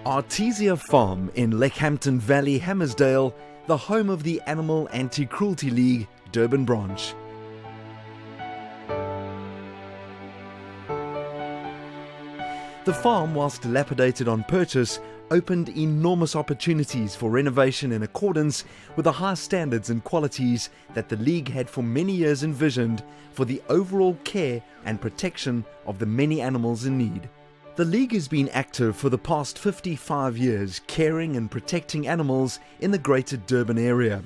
Artesia Farm in Leckhampton Valley, Hammersdale, the home of the Animal Anti-Cruelty League, Durban branch. The farm, whilst dilapidated on purchase, opened enormous opportunities for renovation in accordance with the high standards and qualities that the League had for many years envisioned for the overall care and protection of the many animals in need. The League has been active for the past 55 years, caring and protecting animals in the Greater Durban area,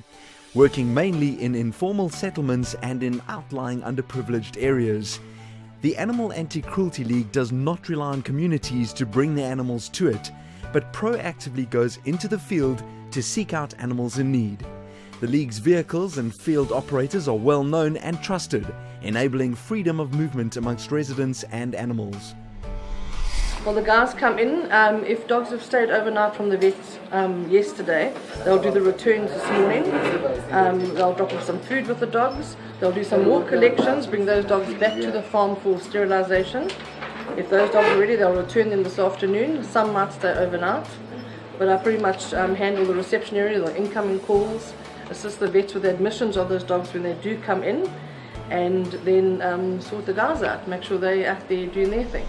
working mainly in informal settlements and in outlying underprivileged areas. The Animal Anti-Cruelty League does not rely on communities to bring their animals to it, but proactively goes into the field to seek out animals in need. The League's vehicles and field operators are well known and trusted, enabling freedom of movement amongst residents and animals. Well, the guys come in. If dogs have stayed overnight from the vets yesterday, they'll do the returns this morning. They'll drop off some food with the dogs. They'll do some more collections, bring those dogs back to the farm for sterilisation. If those dogs are ready, they'll return them this afternoon. Some might stay overnight, but I pretty much handle the reception area, the incoming calls, assist the vets with the admissions of those dogs when they do come in, and then sort the guys out, make sure they're out there doing their thing.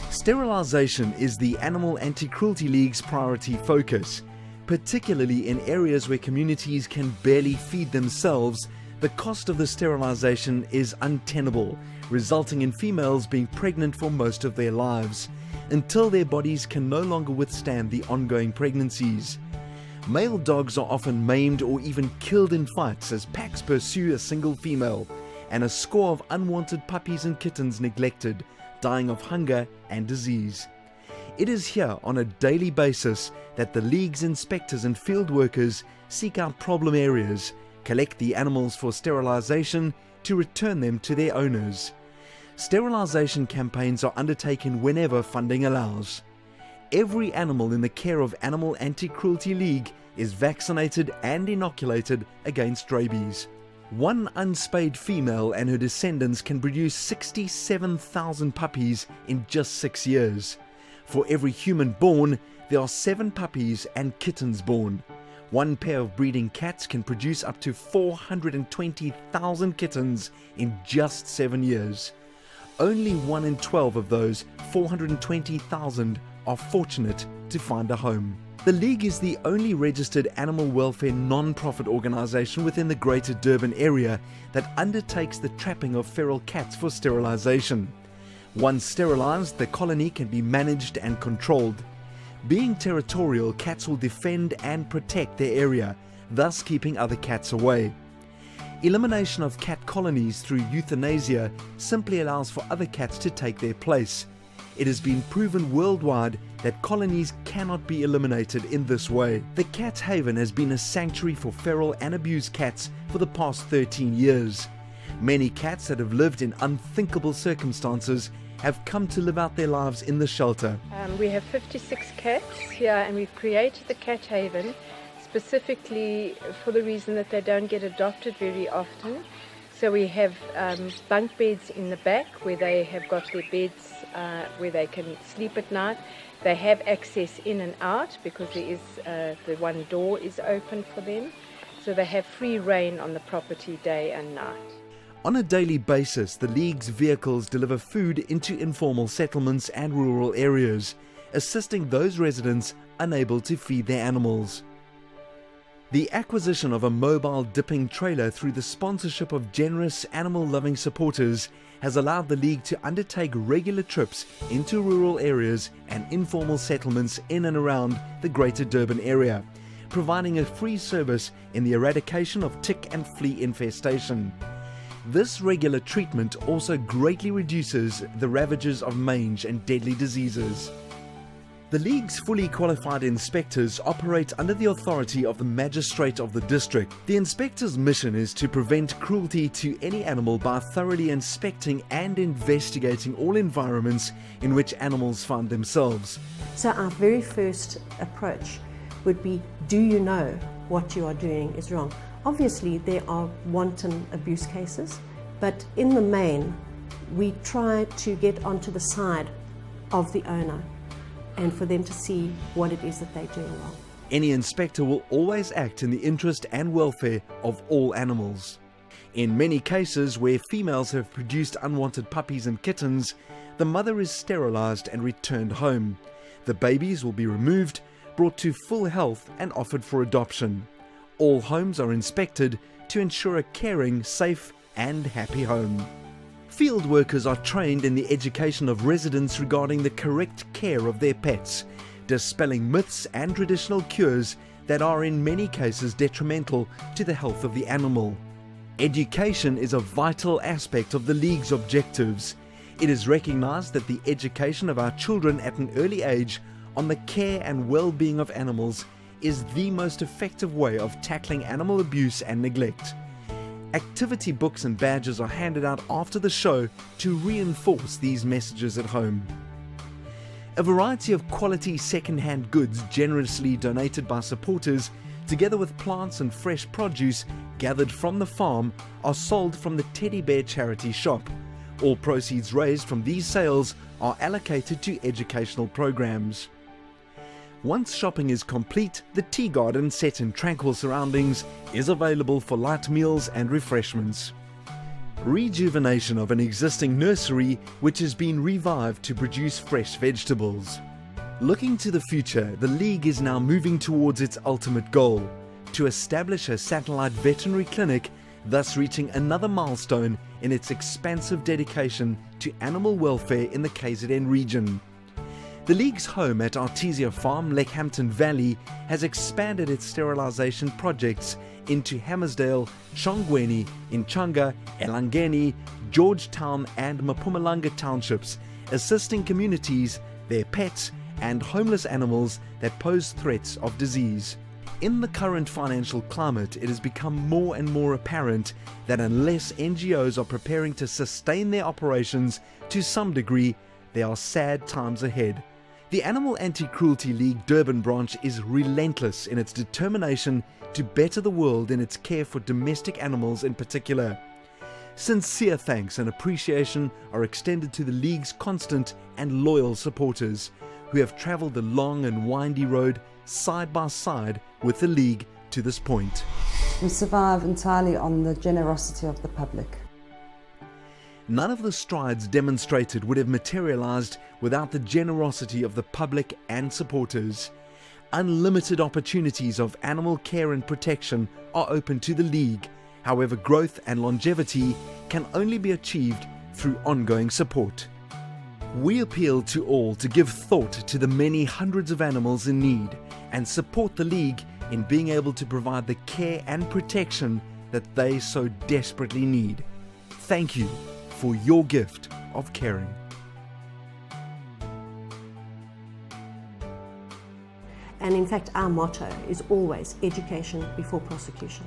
Sterilisation is the Animal Anti-Cruelty League's priority focus. Particularly in areas where communities can barely feed themselves, the cost of the sterilisation is untenable, resulting in females being pregnant for most of their lives, until their bodies can no longer withstand the ongoing pregnancies. Male dogs are often maimed or even killed in fights as packs pursue a single female, and a score of unwanted puppies and kittens neglected, dying of hunger and disease. It is here on a daily basis that the League's inspectors and field workers seek out problem areas, collect the animals for sterilisation to return them to their owners. Sterilisation campaigns are undertaken whenever funding allows. Every animal in the care of Animal Anti-Cruelty League is vaccinated and inoculated against rabies. One unspayed female and her descendants can produce 67,000 puppies in just 6 years. For every human born, there are 7 puppies and kittens born. One pair of breeding cats can produce up to 420,000 kittens in just 7 years. Only 1 in 12 of those 420,000 are fortunate to find a home. The League is the only registered animal welfare non-profit organisation within the Greater Durban area that undertakes the trapping of feral cats for sterilisation. Once sterilised, the colony can be managed and controlled. Being territorial, cats will defend and protect their area, thus keeping other cats away. Elimination of cat colonies through euthanasia simply allows for other cats to take their place. It has been proven worldwide that colonies cannot be eliminated in this way. The Cat Haven has been a sanctuary for feral and abused cats for the past 13 years. Many cats that have lived in unthinkable circumstances have come to live out their lives in the shelter. We have 56 cats here, and we've created the Cat Haven specifically for the reason that they don't get adopted very often. So we have bunk beds in the back where they have got their beds where they can sleep at night. They have access in and out because there is the one door is open for them. So they have free reign on the property day and night. On a daily basis, the League's vehicles deliver food into informal settlements and rural areas, assisting those residents unable to feed their animals. The acquisition of a mobile dipping trailer through the sponsorship of generous animal-loving supporters has allowed the League to undertake regular trips into rural areas and informal settlements in and around the Greater Durban area, providing a free service in the eradication of tick and flea infestation. This regular treatment also greatly reduces the ravages of mange and deadly diseases. The League's fully qualified inspectors operate under the authority of the magistrate of the district. The inspector's mission is to prevent cruelty to any animal by thoroughly inspecting and investigating all environments in which animals find themselves. So our very first approach would be, do you know what you are doing is wrong? Obviously there are wanton abuse cases, but in the main we try to get onto the side of the owner. and for them to see what it is that they're doing wrong. Any inspector will always act in the interest and welfare of all animals. In many cases where females have produced unwanted puppies and kittens, the mother is sterilized and returned home. The babies will be removed, brought to full health and offered for adoption. All homes are inspected to ensure a caring, safe and happy home. Field workers are trained in the education of residents regarding the correct care of their pets, dispelling myths and traditional cures that are in many cases detrimental to the health of the animal. Education is a vital aspect of the League's objectives. It is recognized that the education of our children at an early age on the care and well-being of animals is the most effective way of tackling animal abuse and neglect. Activity books and badges are handed out after the show to reinforce these messages at home. A variety of quality second-hand goods generously donated by supporters, together with plants and fresh produce gathered from the farm, are sold from the Teddy Bear charity shop. All proceeds raised from these sales are allocated to educational programs. Once shopping is complete, the tea garden, set in tranquil surroundings, is available for light meals and refreshments. Rejuvenation of an existing nursery which has been revived to produce fresh vegetables. Looking to the future, the League is now moving towards its ultimate goal, to establish a satellite veterinary clinic, thus reaching another milestone in its expansive dedication to animal welfare in the KZN region. The League's home at Artesia Farm, Leckhampton Valley, has expanded its sterilisation projects into Hammersdale, Shongweni, Inchanga, Elangeni, Georgetown and Mpumalanga townships, assisting communities, their pets and homeless animals that pose threats of disease. In the current financial climate, it has become more and more apparent that unless NGOs are preparing to sustain their operations to some degree, there are sad times ahead. The Animal Anti-Cruelty League Durban branch is relentless in its determination to better the world in its care for domestic animals in particular. Sincere thanks and appreciation are extended to the League's constant and loyal supporters, who have travelled the long and windy road side by side with the League to this point. We survive entirely on the generosity of the public. None of the strides demonstrated would have materialized without the generosity of the public and supporters. Unlimited opportunities of animal care and protection are open to the League. However, growth and longevity can only be achieved through ongoing support. We appeal to all to give thought to the many hundreds of animals in need and support the League in being able to provide the care and protection that they so desperately need. Thank you for your gift of caring. And in fact, our motto is always education before prosecution.